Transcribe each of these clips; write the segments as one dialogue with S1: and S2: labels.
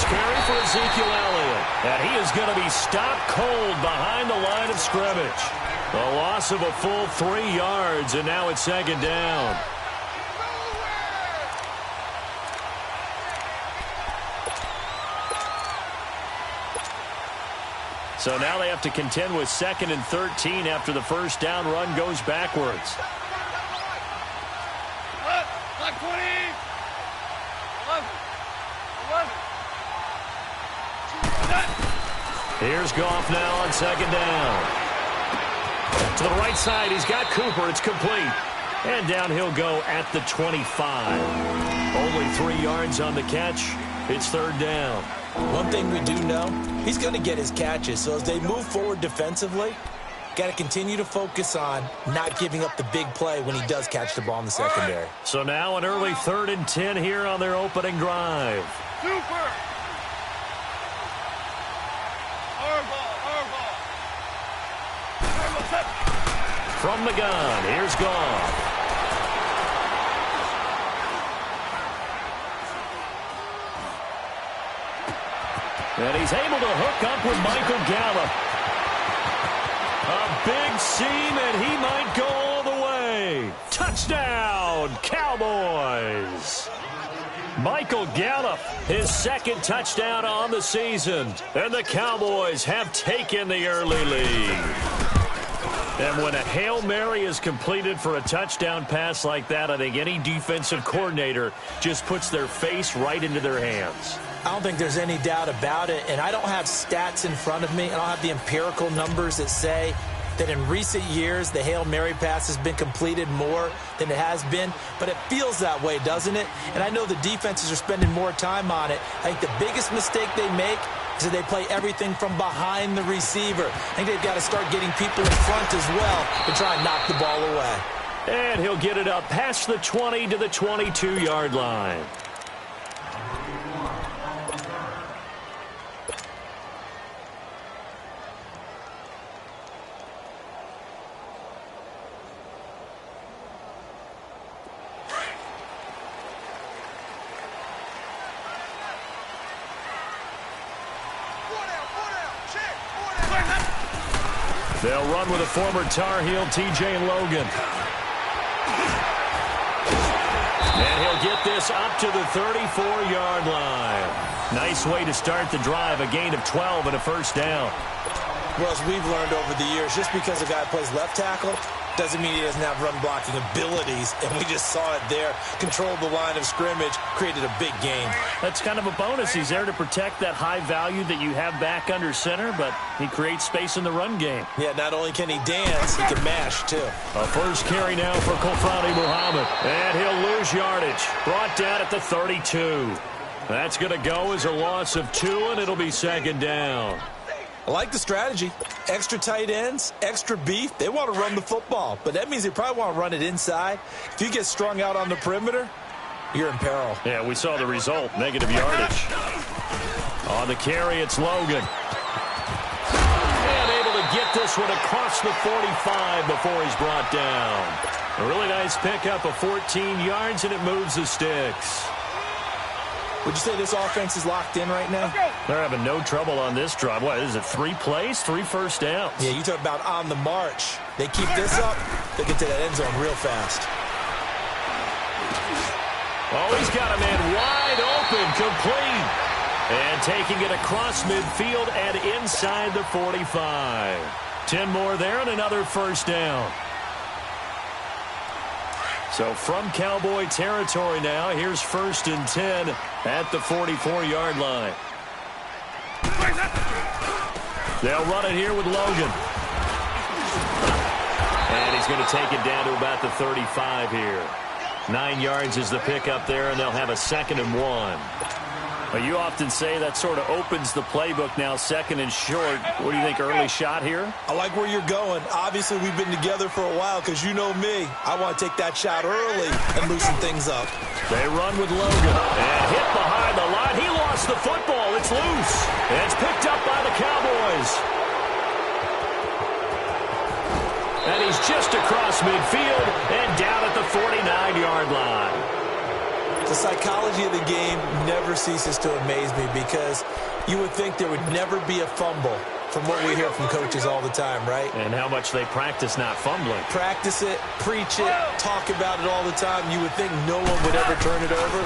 S1: carry for Ezekiel Elliott. And he is going to be stopped cold behind the line of scrimmage. A loss of a full 3 yards, and now it's second down. So now they have to contend with 2nd and 13 after the first down run goes backwards. Here's Goff now on second down. To the right side, he's got Cooper. It's complete. And down he'll go at the 25. Only 3 yards on the catch. It's third down.
S2: One thing we do know, he's going to get his catches. So as they move forward defensively, got to continue to focus on not giving up the big play when he does catch the ball in the secondary.
S1: So now an early 3rd and 10 here on their opening drive.
S3: Super.
S1: From the gun, here's Goff. And he's able to hook up with Michael Gallup. A big seam, and he might go all the way. Touchdown, Cowboys. Michael Gallup, his 2nd touchdown on the season. And the Cowboys have taken the early lead. And when a Hail Mary is completed for a touchdown pass like that, I think any defensive coordinator just puts their face right into their hands.
S2: I don't think there's any doubt about it, and I don't have stats in front of me. I don't have the empirical numbers that say that in recent years the Hail Mary pass has been completed more than it has been, but it feels that way, doesn't it? And I know the defenses are spending more time on it. I think the biggest mistake they make is that they play everything from behind the receiver. I think they've got to start getting people in front as well to try and knock the ball away.
S1: And he'll get it up past the 20 to the 22-yard line. They'll run with a former Tar Heel, T.J. Logan. And he'll get this up to the 34-yard line. Nice way to start the drive, a gain of 12 and a first down.
S2: Well, as we've learned over the years, just because a guy plays left tackle doesn't mean he doesn't have run blocking abilities, and we just saw it there. Controlled the line of scrimmage, created a big gain.
S1: That's kind of a bonus. He's there to protect that high value that you have back under center, but he creates space in the run game.
S2: Yeah, not only can he dance, he can mash, too.
S1: A first carry now for Kofrani Muhammad, and he'll lose yardage. Brought down at the 32. That's going to go as a loss of 2, and it'll be second down.
S2: I like the strategy. Extra tight ends, extra beef. They want to run the football, but that means they probably want to run it inside. If you get strung out on the perimeter, you're in peril.
S1: Yeah, we saw the result, negative yardage. On the carry, it's Logan. And able to get this one across the 45 before he's brought down. A really nice pickup of 14 yards, and it moves the sticks.
S2: Would you say this offense is locked in right now?
S1: They're having no trouble on this drive. What is it, 3 plays, 3 first downs?
S2: Yeah, you talk about on the march. They keep this up, they get to that end zone real fast.
S1: Oh, he's got a man wide open, complete. And taking it across midfield and inside the 45. 10 more there and another first down. So from Cowboy territory now, here's 1st and 10 at the 44-yard line. They'll run it here with Logan. And he's going to take it down to about the 35 here. 9 yards is the pickup there, and they'll have a 2nd and 1. Well, you often say that sort of opens the playbook now, 2nd and short. What do you think, early shot here?
S2: I like where you're going. Obviously, we've been together for a while because you know me. I want to take that shot early and loosen things up.
S1: They run with Logan. And hit behind the line. He lost the football. It's loose. And it's picked up by the Cowboys. And he's just across midfield and down at the 49-yard line.
S2: To The psychology of the game never ceases to amaze me because you would think there would never be a fumble from what we hear from coaches all the time, right?
S1: And how much they practice not fumbling.
S2: Practice it, preach it, talk about it all the time. You would think no one would ever turn it over.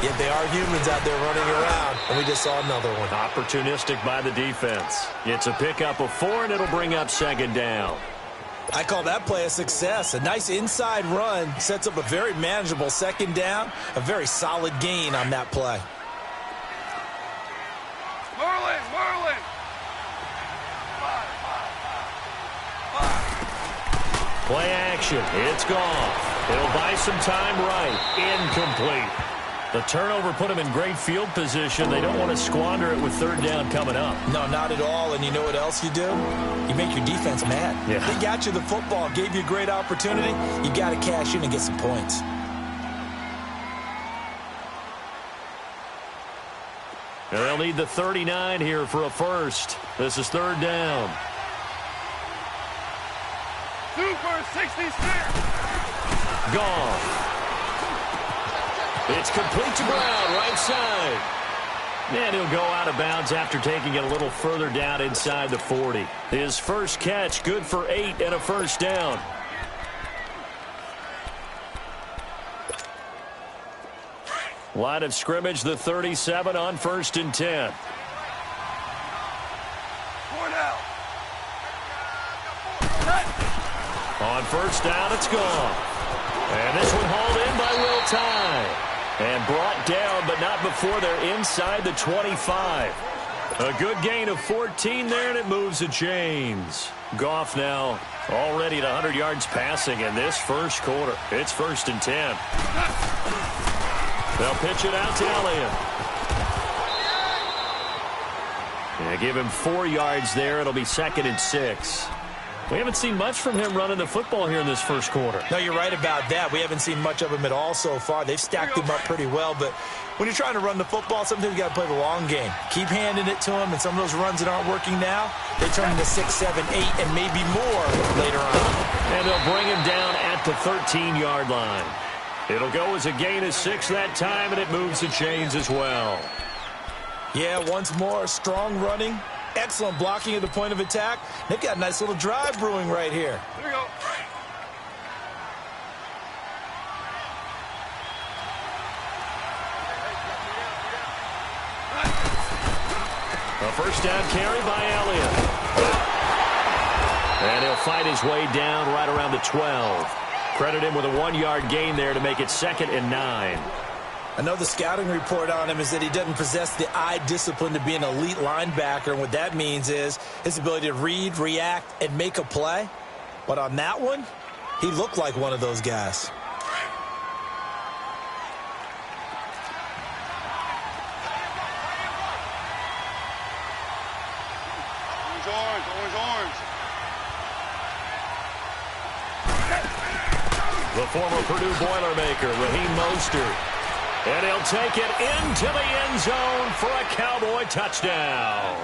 S2: Yet they are humans out there running around, and we just saw another one.
S1: Opportunistic by the defense. It's a pickup of 4, and it'll bring up second down.
S2: I call that play a success. A nice inside run sets up a very manageable second down, a very solid gain on that play.
S3: Merlin!
S1: Play action. It's gone. It'll buy some time right. Incomplete. The turnover put them in great field position. They don't want to squander it with third down coming up.
S2: No, not at all. And you know what else you do? You make your defense mad.
S1: Yeah.
S2: They got you the football, gave you a great opportunity. You got to cash in and get some points.
S1: And they'll need the 39 here for a first. This is third down.
S3: Super 66!
S1: Gone. It's complete to Brown, right side. And he'll go out of bounds after taking it a little further down inside the 40. His first catch, good for 8 and a first down. Line of scrimmage, the 37 on 1st and 10. On first down, it's gone. And this one hauled in by Will Tye. And brought down, but not before they're inside the 25. A good gain of 14 there, and it moves the chains. Goff now already at 100 yards passing in this first quarter. It's 1st and 10. They'll pitch it out to Elliott. Yeah, give him 4 yards there. It'll be 2nd and 6. We haven't seen much from him running the football here in this first quarter.
S2: No, you're right about that. We haven't seen much of him at all so far. They've stacked him up pretty well, but when you're trying to run the football, sometimes you got to play the long game. Keep handing it to him, and some of those runs that aren't working now, they turn into 6, 7, 8, and maybe more later on.
S1: And they'll bring him down at the 13-yard line. It'll go as a gain of 6 that time, and it moves the chains as well.
S2: Yeah, once more, strong running. Excellent blocking at the point of attack. They've got a nice little drive brewing right here.
S3: There we go.
S1: A first down carry by Elliott. And he'll fight his way down right around the 12. Credit him with a 1-yard gain there to make it 2nd and 9.
S2: I know the scouting report on him is that he doesn't possess the eye discipline to be an elite linebacker, and what that means is his ability to read, react, and make a play. But on that one, he looked like one of those guys.
S3: Orange.
S1: The former Purdue Boilermaker, Raheem Mostert. And he'll take it into the end zone for a Cowboy touchdown.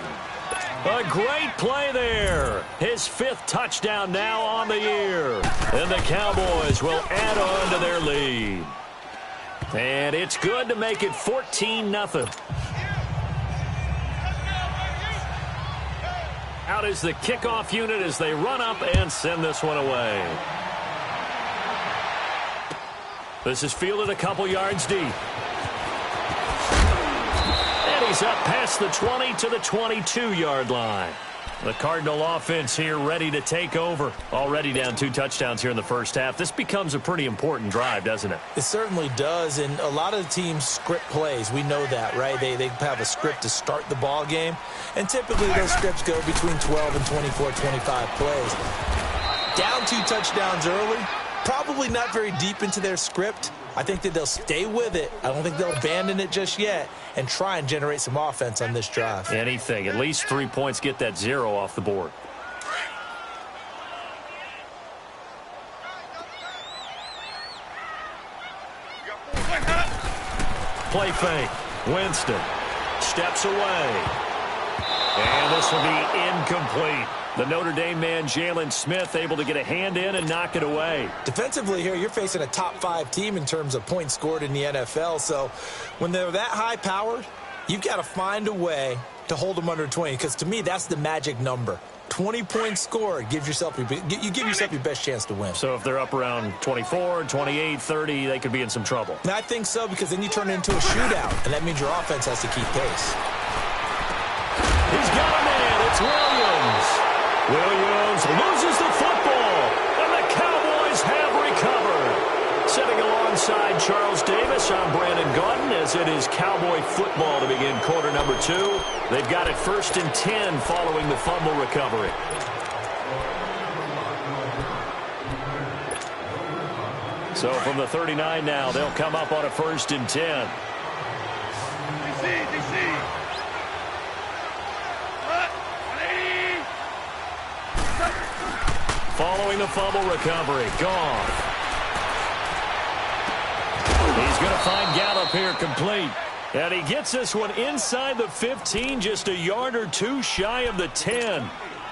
S1: A great play there. His 5th touchdown now on the year. And the Cowboys will add on to their lead. And it's good to make it 14-0. Out is the kickoff unit as they run up and send this one away. This is fielded a couple yards deep. And he's up past the 20 to the 22-yard line. The Cardinal offense here ready to take over. Already down 2 touchdowns here in the first half. This becomes a pretty important drive, doesn't it?
S2: It certainly does, and a lot of the teams script plays. We know that, right? They have a script to start the ball game, and typically those scripts go between 12 and 24, 25 plays. Down 2 touchdowns early. Probably not very deep into their script. I think that they'll stay with it. I don't think they'll abandon it just yet and try and generate some offense on this drive.
S1: Anything. At least 3 points, get that 0 off the board. Play fake. Winston steps away. And this will be incomplete. The Notre Dame man, Jalen Smith, able to get a hand in and knock it away.
S2: Defensively here, you're facing a top-5 team in terms of points scored in the NFL. So when they're that high-powered, you've got to find a way to hold them under 20. Because to me, that's the magic number. 20 points scored gives yourself you give yourself your best chance to win.
S1: So if they're up around 24, 28, 30, they could be in some trouble.
S2: And I think so, because then you turn it into a shootout, and that means your offense has to keep pace.
S1: He's got a man. It's Williams. Williams loses the football, and the Cowboys have recovered. Sitting alongside Charles Davis, I'm Brandon Gaudin, as it is Cowboy football to begin quarter number 2. They've got it 1st and 10 following the fumble recovery. So from the 39 now, they'll come up on a 1st and 10.
S3: DC.
S1: Following the fumble recovery, Goff. He's going to find Gallup here complete. And he gets this one inside the 15, just a yard or two shy of the 10.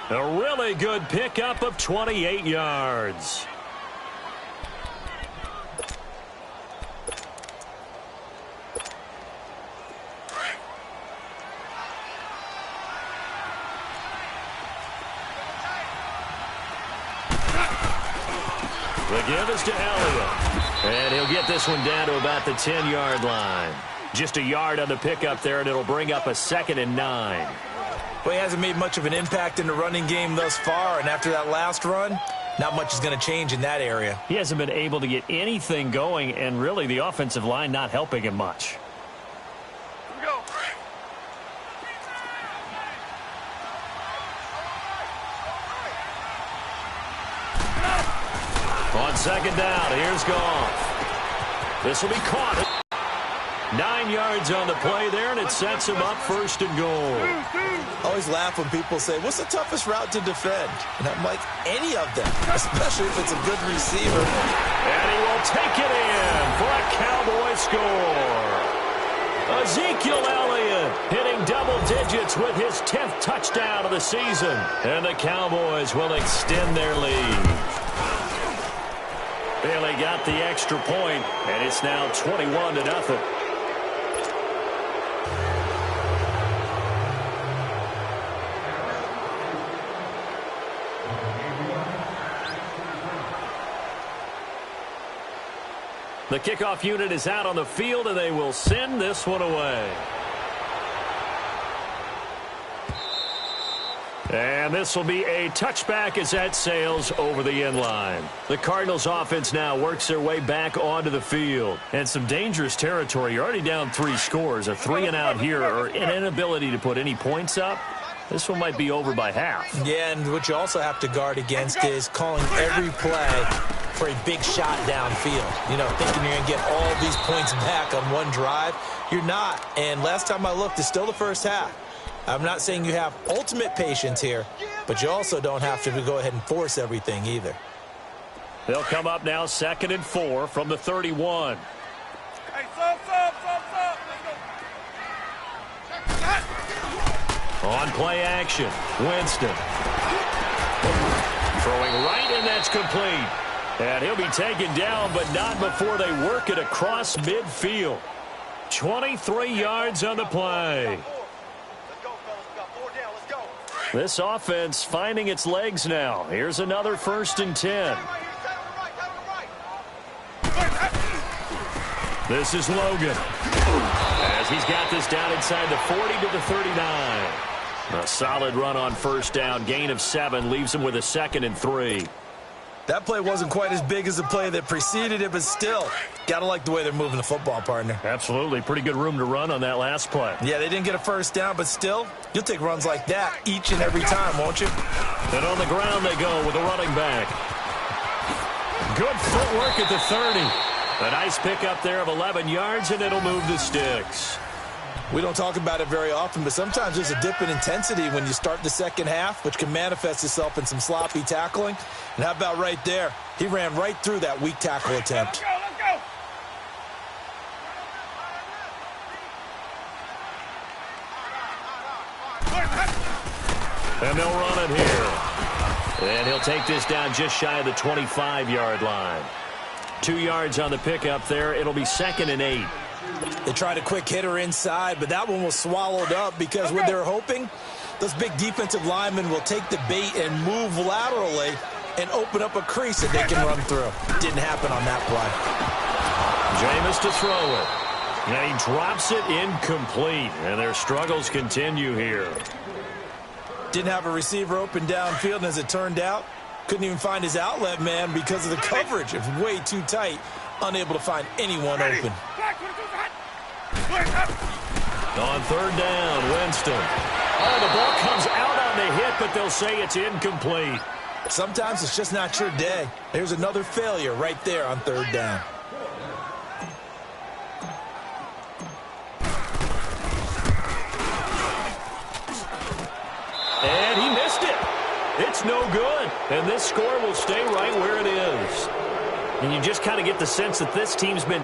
S1: A really good pickup of 28 yards. The give is to Elliott. And he'll get this one down to about the 10-yard line. Just a yard on the pickup there, and it'll bring up a 2nd and 9.
S2: Well, he hasn't made much of an impact in the running game thus far, and after that last run, not much is going to change in that area.
S1: He hasn't been able to get anything going, and really the offensive line not helping him much.
S3: Here we go.
S1: On 2nd down, here's Goff. This will be caught. 9 yards on the play there, and it sets him up 1st and goal.
S2: I always laugh when people say, what's the toughest route to defend? And I'm like, any of them, especially if it's a good receiver.
S1: And he will take it in for a Cowboy score. Ezekiel Elliott hitting double digits with his 10th touchdown of the season. And the Cowboys will extend their lead. Bailey got the extra point, and it's now 21-0. The kickoff unit is out on the field, and they will send this one away. And this will be a touchback as that sails over the end line. The Cardinals offense now works their way back onto the field. And some dangerous territory. You're already down 3 scores. A 3-and-out here, or an inability to put any points up. This one might be over by half.
S2: Yeah, and what you also have to guard against is calling every play for a big shot downfield. You know, thinking you're going to get all these points back on one drive. You're not. And last time I looked, it's still the first half. I'm not saying you have ultimate patience here, but you also don't have to go ahead and force everything either.
S1: They'll come up now 2nd and 4 from the 31.
S3: Hey, stop.
S1: On play action, Winston. Throwing right, and that's complete. And he'll be taken down, but not before they work it across midfield. 23 yards on the play. This offense finding its legs now. Here's another 1st and 10. This is Logan. As he's got this down inside the 40 to the 39. A solid run on 1st down. Gain of 7 leaves him with a 2nd and 3.
S2: That play wasn't quite as big as the play that preceded it, but still, gotta like the way they're moving the football, partner.
S1: Absolutely. Pretty good room to run on that last play.
S2: Yeah, they didn't get a 1st down, but still, you'll take runs like that each and every time, won't you?
S1: And on the ground they go with a running back. Good footwork at the 30. A nice pickup there of 11 yards, and it'll move the sticks.
S2: We don't talk about it very often, but sometimes there's a dip in intensity when you start the second half, which can manifest itself in some sloppy tackling. And how about right there? He ran right through that weak tackle attempt.
S3: Let's go.
S1: And they'll run it here. And he'll take this down just shy of the 25-yard line. 2 yards on the pickup there. It'll be 2nd and 8.
S2: They tried a quick hitter inside, but that one was swallowed up because what they're hoping, those big defensive linemen will take the bait and move laterally and open up a crease that they can run through. Didn't happen on that play.
S1: Jameis to throw it. And he drops it incomplete. And their struggles continue here.
S2: Didn't have a receiver open downfield, and as it turned out, couldn't even find his outlet man because of the coverage. It's way too tight. Unable to find anyone open.
S1: On 3rd down, Winston. Oh, the ball comes out on the hit, but they'll say it's incomplete.
S2: Sometimes it's just not your day. There's another failure right there on 3rd down.
S1: And he missed it. It's no good. And this score will stay right where it is. And you just kind of get the sense that this team's been